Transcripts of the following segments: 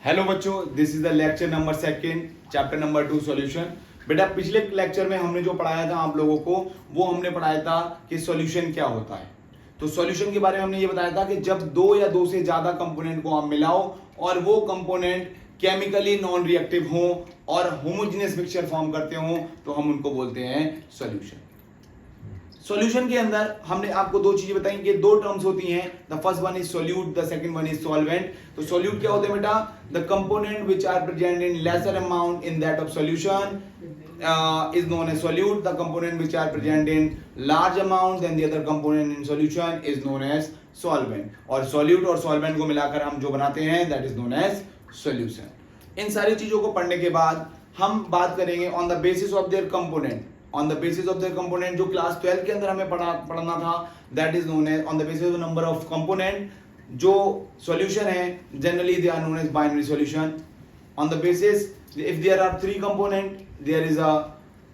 Hello बच्चों, this is the lecture number second, chapter number 2 solution. बेटा पिछले lecture में हमने जो पढ़ाया था आप लोगों को, वो हमने पढ़ाया था कि सॉल्यूशन क्या होता है। तो सॉल्यूशन के बारे में हमने ये बताया था कि जब दो या दो से ज्यादा कंपोनेंट को आप मिलाओ और वो कंपोनेंट केमिकली नॉन रिएक्टिव हो और होमोजेनियस मिक्सचर फॉर्म करते हो तो हम उनको बोलते हैं सॉल्यूशन। सॉल्यूशन के अंदर हमने आपको दो चीजें बताई कि दो टर्म्स होती हैं, the first one is solute, the second one is solvent. तो सॉल्यूट क्या होते हैं बेटा? The component which are present in lesser amount in that of solution is known as solute. The component which are present in large amount than the other component in solution is known as solvent. और solute और solvent को मिलाकर हम जो बनाते हैं that is known as solution. इन सारी चीजों को पढ़ने के बाद हम बात करेंगे on the basis of their component. On the basis of their component जो क्लास 12 के अंदर हमें पढ़ना था that is known as on the basis of the number of component. जो solution है generally they are known as binary solution. On the basis if there are three component there is a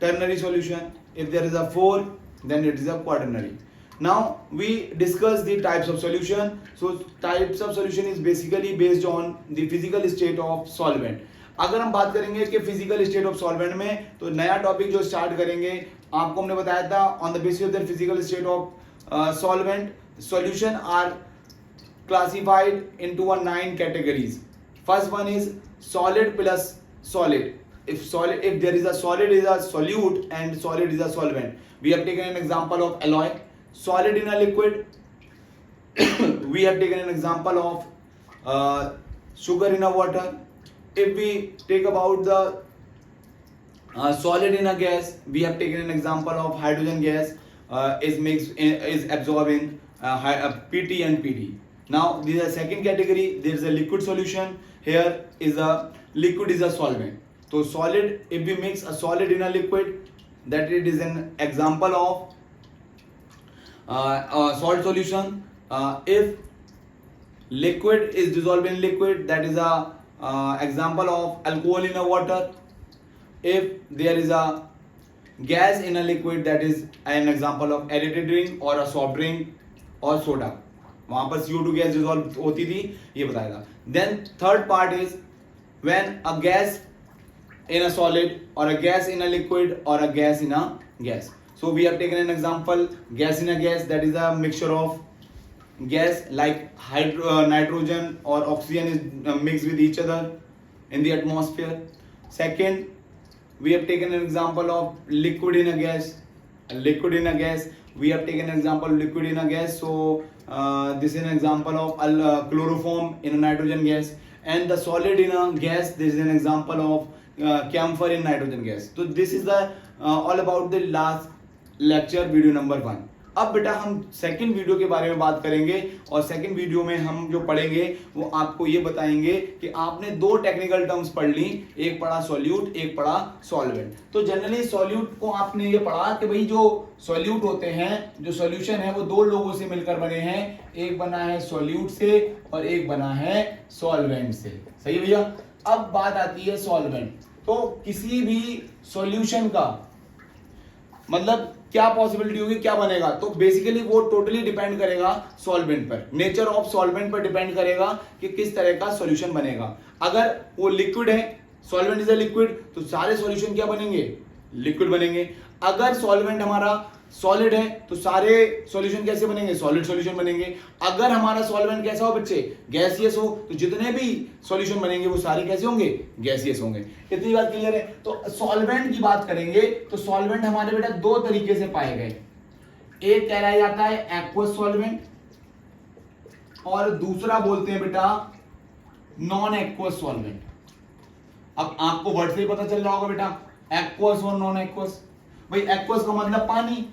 ternary solution. If there is a four then it is a quaternary. Now we discuss the types of solution. So types of solution is basically based on the physical state of solvent. अगर हम बात करेंगे कि physical state of solvent में, तो नया topic जो start करेंगे आपको हमने बताया था on the basis of the physical state of solvent solution are classified into 9 categories. First one is solid plus solid. If there is a solid is a solute and solid is a solvent. We have taken an example of alloy. Solid in a liquid. We have taken an example of sugar in a water. If we take about the solid in a gas, we have taken an example of hydrogen gas is absorbing PT and PD. Now this is a second category. There is a liquid solution. Here is a liquid is a solvent. So solid, if we mix a solid in a liquid, that it is an example of salt solution. If liquid is dissolved in liquid, that is a example of alcohol in a water. If there is a gas in a liquid, that is an example of aerated drink or a soft drink or soda. वहां पर CO2 gas dissolve होती थी, ये बताया था. Then third part is when a gas in a solid और a gas in a liquid और a gas in a gas. So we have taken an example gas in a gas, that is a mixture of gas like nitrogen और oxygen is mix with each other in the atmosphere. Second, we have taken an example of liquid in a gas. Liquid in a gas, we have taken an example of liquid in a gas. So this is an example of chloroform in a nitrogen gas, and the solid in a gas, this is an example of camphor in nitrogen gas. So this is the all about the last lecture, video number 1. अब बेटा हम second video के बारे में बात करेंगे और second video में हम जो पढ़ेंगे वो आपको ये बताएंगे कि आपने दो टेक्निकल टर्म्स पढ़ ली, एक पढ़ा सॉल्यूट, एक पढ़ा सॉल्वेंट. तो जनरली सॉल्यूट को आपने ये पढ़ा कि भाई जो सॉल्यूट होते हैं, जो सॉल्यूशन है वो दो लोगों से मिलकर बने हैं, एक बना है सॉल्यूट से और एक बना है सॉल्वेंट से. सही है भैया? अब बात आती है सॉल्वेंट. तो किसी भी सॉल्यूशन का मतलब क्या पॉसिबिलिटी होगी, क्या बनेगा? तो बेसिकली वो टोटली डिपेंड करेगा सॉल्वेंट पर, नेचर ऑफ सॉल्वेंट पर डिपेंड करेगा कि किस तरह का सॉल्यूशन बनेगा. अगर वो लिक्विड है, सॉल्वेंट इज अ लिक्विड, तो सारे सॉल्यूशन क्या बनेंगे? लिक्विड बनेंगे. अगर सॉल्वेंट हमारा सॉलिड है तो सारे सॉल्यूशन कैसे बनेंगे? सॉलिड सॉल्यूशन बनेंगे. अगर हमारा सॉल्वेंट कैसा हो बच्चे? गैसियस हो, तो जितने भी सॉल्यूशन बनेंगे वो सारे कैसे होंगे? गैसियस होंगे. इतनी बात क्लियर है? तो सॉल्वेंट की बात करेंगे तो सॉल्वेंट हमारे बेटा दो तरीके से पाए गए. एक कहलाया जाता है एक्वस सॉल्वेंट और दूसरा बोलते हैं बेटा नॉन एक्वस सॉल्वेंट. अब आपको वर्ड से ही पता चल रहा होगा बेटा एक्वस और नॉन एक्वस. भाई एक्वस का मतलब पानी,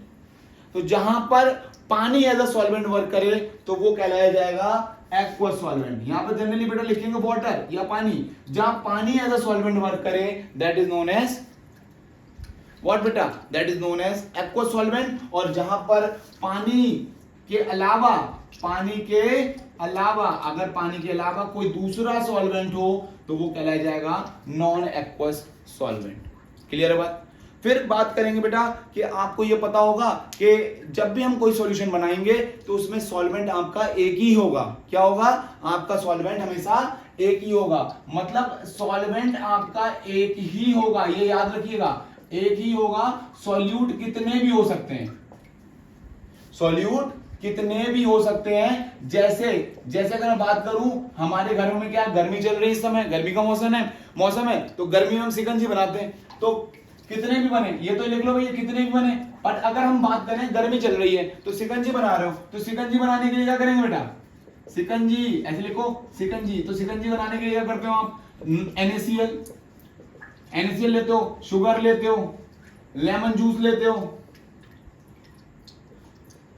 तो जहां पर पानी एज अ सॉल्वेंट वर्क करे तो वो कहलाया जाएगा एक्वस सॉल्वेंट. यहां पर जनरली बेटा लिखेंगे वाटर या पानी. जहां पानी एज अ सॉल्वेंट वर्क करे that is known as what बेटा? That is known as aqueous solvent. और जहां पर पानी के अलावा अगर पानी के अलावा कोई दूसरा सॉल्वेंट हो तो वो कहलाया जाएगा नॉन एक्वस सॉल्वेंट. क्लियर है बात? फिर बात करेंगे बेटा कि आपको ये पता होगा कि जब भी हम कोई सॉल्यूशन बनाएंगे तो उसमें सॉल्वेंट आपका एक ही होगा। क्या होगा? आपका सॉल्वेंट हमेशा एक ही होगा, मतलब सॉल्वेंट आपका एक ही होगा, ये याद रखिएगा, एक ही होगा। सॉल्यूट कितने भी हो सकते हैं, सॉल्यूट कितने भी हो सकते हैं। जैसे अगर मैं बात करूं, हमारे घरों में क्या गर्मी चल रही है, इस समय गर्मी का मौसम है तो गर्मी में हम शिकंजी बनाते हैं, तो कितने भी बने, ये तो लिख लो भैया कितने भी बने। और अगर हम बात करें गर्मी चल रही है तो शिकंजी बना रहे हो, तो शिकंजी बनाने के लिए क्या करेंगे बेटा? शिकंजी ऐसे लिखो, शिकंजी। तो शिकंजी बनाने के लिए क्या करते हो आप? NaCl लेते हो, शुगर लेते हो, लेमन जूस लेते हो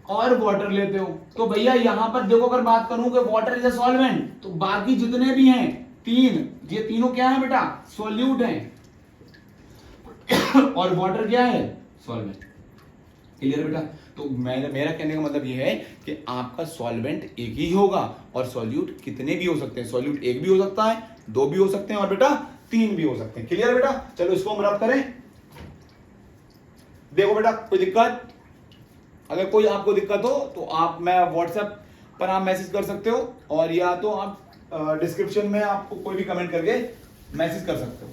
और वाटर लेते हो। तो भैया यहां पर देखो, अगर बात करूं कि वाटर इज अ सॉल्वेंट, तो बाकी जितने भी हैं ये तीनों क्या है बेटा? सॉल्यूट हैं। और वाटर क्या है? सॉल्वेंट। क्लियर बेटा? तो मेरा कहने का मतलब ये है कि आपका सॉल्वेंट एक ही होगा और सॉल्यूट कितने भी हो सकते हैं। सॉल्यूट एक भी हो सकता है, दो भी हो सकते हैं और बेटा तीन भी हो सकते हैं। क्लियर बेटा? चलो इसको हम रब करें। देखो बेटा, कोई दिक्कत? अगर कोई आपको दिक्कत हो तो मैं व्हाट्सएप पर आप मैसेज कर सकते हो, और या तो आप डिस्क्रिप्शन में आपको कोई भी कमेंट करके मैसेज कर सकते हो।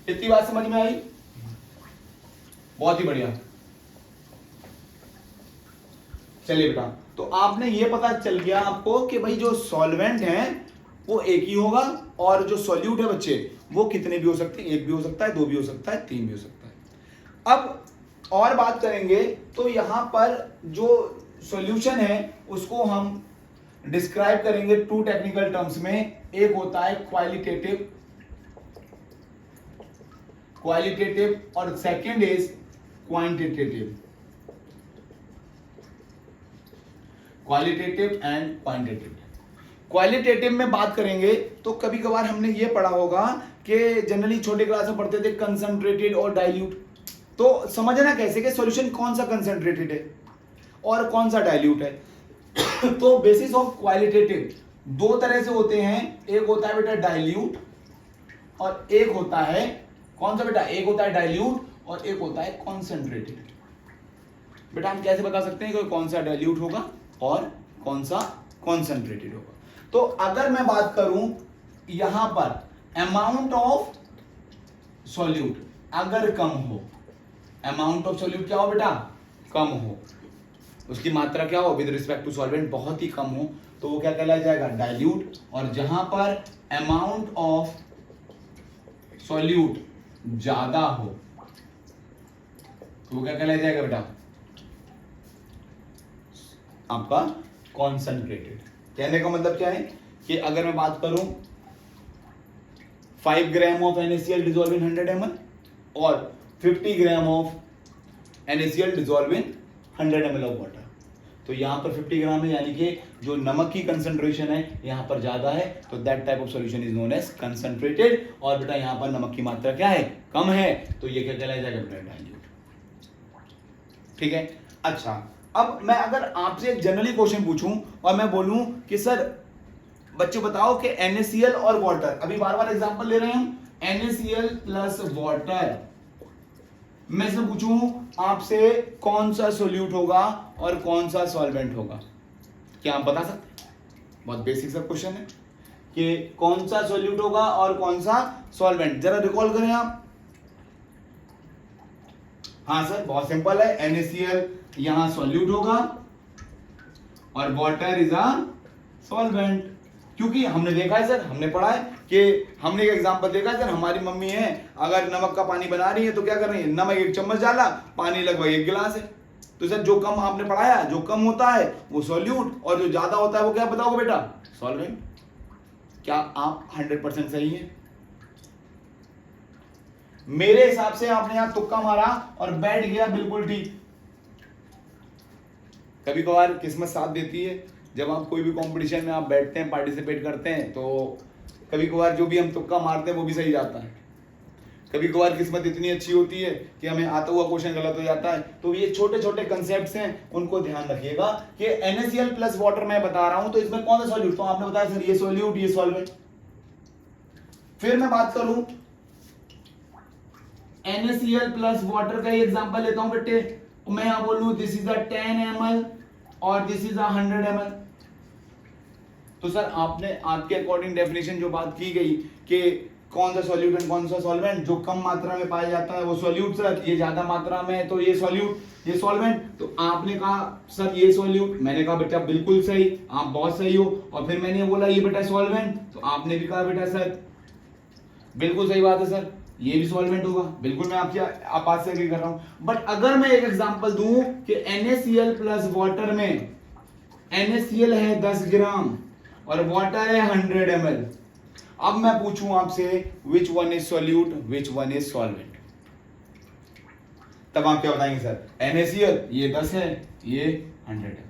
इतनी बात समझ में आई? बहुत ही बढ़िया। चलिए बेटा, तो आपने ये पता चल गया आपको कि भाई जो सॉल्वेंट है वो एक ही होगा और जो सॉल्यूट है बच्चे वो कितने भी हो सकते हैं, एक भी हो सकता है, दो भी हो सकता है, तीन भी हो सकता है। अब और बात करेंगे तो यहां पर जो सॉल्यूशन है उसको हम डिस्क्राइब करेंगे टू टेक्निकल टर्म्स में। एक होता है क्वालिटेटिव और second is quantitative. Qualitative and quantitative. Qualitative में बात करेंगे तो कभी कभार हमने ये पढ़ा होगा कि जनरली छोटे क्लास में पढ़ते थे कंसंट्रेटेड और डाइल्यूट। तो समझना कैसे कि सॉल्यूशन कौन सा कंसंट्रेटेड है और कौन सा डाइल्यूट है। तो बेसिस ऑफ क्वालिटेटिव दो तरह से होते हैं, एक होता है बेटा डाइल्यूट और एक होता है कौन सा बेटा? एक होता है डाइल्यूट और एक होता है कॉन्सेंट्रेटेड। बेटा हम कैसे बता सकते हैं कि कौन सा डाइल्यूट होगा और कौन सा कॉन्सेंट्रेटेड होगा? तो अगर मैं बात करूं यहां पर अमाउंट ऑफ सॉल्यूट अगर कम हो, अमाउंट ऑफ सॉल्यूट क्या हो बेटा? कम हो, उसकी मात्रा क्या हो विद रिस्पेक्ट टू सॉल्वेंट? बहुत ही कम हो, तो वो क्या कहलाया जाएगा? डाइल्यूट। और जहां पर अमाउंट ऑफ सॉल्यूट ज्यादा हो तो वो क्या कहलाया जाएगा बेटा? आपका कॉन्सेंट्रेटेड। कहने का मतलब क्या है कि अगर मैं बात करूं 5 gram of NaCl dissolve in 100 ml और 50 gram of NaCl dissolve in 100 ml of water, तो यहां पर 50 ग्राम है, यानी कि जो नमक की कंसंट्रेशन है यहां पर ज्यादा है, तो that type of solution is known as concentrated. और बेटा यहां पर नमक की मात्रा क्या है? कम है, तो ये क्या कहलाया जाएगा बेटा? डाइल्यूट। ठीक है। अच्छा, अब मैं अगर आपसे एक जनरली क्वेश्चन पूछूं और मैं बोलूं कि सर बच्चों बताओ कि NaCl और वाटर, अभी बार बार एग्जांपल ले रहे हैं हम, NaCl प्लस वाटर, मैं से पूछूं आपसे कौन सा सॉल्यूट होगा और कौन सा सॉल्वेंट होगा, क्या आप बता सकते हैं? बहुत बेसिक सा क्वेश्चन है कि कौन सा सॉल्यूट होगा और कौन सा सॉल्वेंट, जरा रिकॉल करें आप। हाँ सर, बहुत सिंपल है, NaCl यहां सॉल्यूट होगा और वाटर इज अ सॉल्वेंट, क्योंकि हमने देखा है सर, हमने पढ़ा है कि हमने एक एग्जांपल देखा है सर, हमारी मम्मी है अगर नमक का पानी बना रही है तो क्या कर रही है? नमक 1 चम्मच डाला, पानी लगभग 1 गिलास है। तो सर जो कम आपने पढ़ाया, जो कम होता है वो सॉल्यूट और जो ज्यादा होता है वो क्या बताओगे बेटा? सॉल्वेंट। क्या आप 100% सही है? मेरे हिसाब से आपने यहां तुक्का मारा और बैठ गया बिल्कुल ठीक। कभी कभार किस्मत साथ देती है, जब आप कोई भी कंपटीशन में आप बैठते हैं, पार्टिसिपेट करते हैं, तो कभी कभार जो भी हम तुक्का मारते हैं वो भी सही जाता है। कभी कभार किस्मत इतनी अच्छी होती है कि हमें आता हुआ क्वेश्चन गलत हो जाता है। तो ये छोटे छोटे कंसेप्ट्स हैं, उनको ध्यान रखिएगा कि NaCl प्लस वाटर मैं बता रहा हूं तो इसमें कौन सा सॉल्यूट? तो आपने बताया सर ये सॉल्यूट, ये सॉल्वेंट। फिर मैं बात करूं NaCl प्लस वाटर का ही एग्जांपल लेता हूं बेटे, मैं यहां बोलूं दिस इज अ 10 ml और दिस इज अ 100 ml। तो सर आपने आपके अकॉर्डिंग डेफिनेशन जो बात की गई कि कौन सा सॉल्यूट एंड कौन सा सॉल्वेंट, जो कम मात्रा में पाया जाता है वो सॉल्यूट सर, ये ज्यादा मात्रा में है तो ये सॉल्यूट, ये सॉल्वेंट। तो आपने कहा सर ये सॉल्यूट, मैंने कहा बेटा बिल्कुल सही, आप बहुत सही हो। और फिर मैंने बोला ये बेटा सॉल्वेंट, तो आपने भी कहा बेटा सर बिल्कुल सही बात है सर, ये भी सॉल्वेंट होगा। बिल्कुल मैं आपकी आप बात से एग्री कर रहा हूं। बट अगर मैं एक एग्जांपल दूं कि NaCl प्लस वाटर में NaCl है 10 ग्राम और वाटर है 100 ml, अब मैं पूछूं आपसे which one is solute which one is solvent, तब आप क्या बताएंगे सर? NaCl ये 10 है, ये 100 है।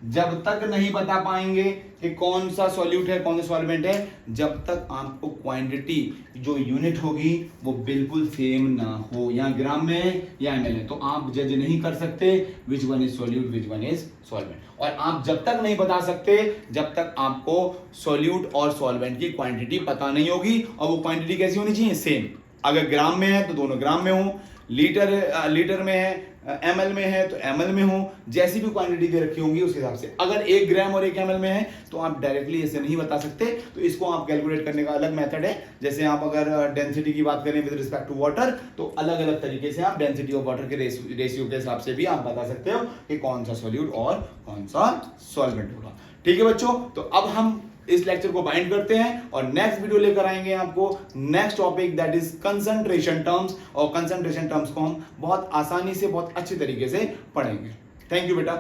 जब तक नहीं बता पाएंगे कि कौन सा सॉल्यूट है कौन सा सॉल्वेंट है, जब तक आपको क्वांटिटी जो यूनिट होगी वो बिल्कुल सेम ना हो, या ग्राम में है या ml है, तो आप जज नहीं कर सकते which one is solute which one is solvent. और आप जब तक नहीं बता सकते जब तक आपको सॉल्यूट और सॉल्वेंट की क्वांटिटी पता नहीं होगी, और वो क्वांटिटी कैसी होनी चाहिए? सेम। अगर ग्राम में है तो दोनों ग्राम में हो, लीटर में है, ml में है तो ml में हो, जैसी भी क्वांटिटी दे रखी होंगी उस हिसाब से। अगर 1 ग्राम और 1 ml में है तो आप डायरेक्टली ऐसे नहीं बता सकते, तो इसको आप कैलकुलेट करने का अलग मेथड है। जैसे आप अगर डेंसिटी की बात करें विद रिस्पेक्ट टू वाटर, तो अलग अलग तरीके से आप डेंसिटी ऑफ वाटर के रेशियो के हिसाब से भी आप बता सकते हो कि कौन सा सॉल्यूट और कौन सा सॉल्वेंट होगा। ठीक है बच्चों, तो अब हम इस लेक्चर को बाइंड करते हैं और नेक्स्ट वीडियो लेकर आएंगे आपको next topic that is concentration terms, और कंसंट्रेशन टर्म्स को हम बहुत आसानी से बहुत अच्छे तरीके से पढ़ेंगे। थैंक यू बेटा।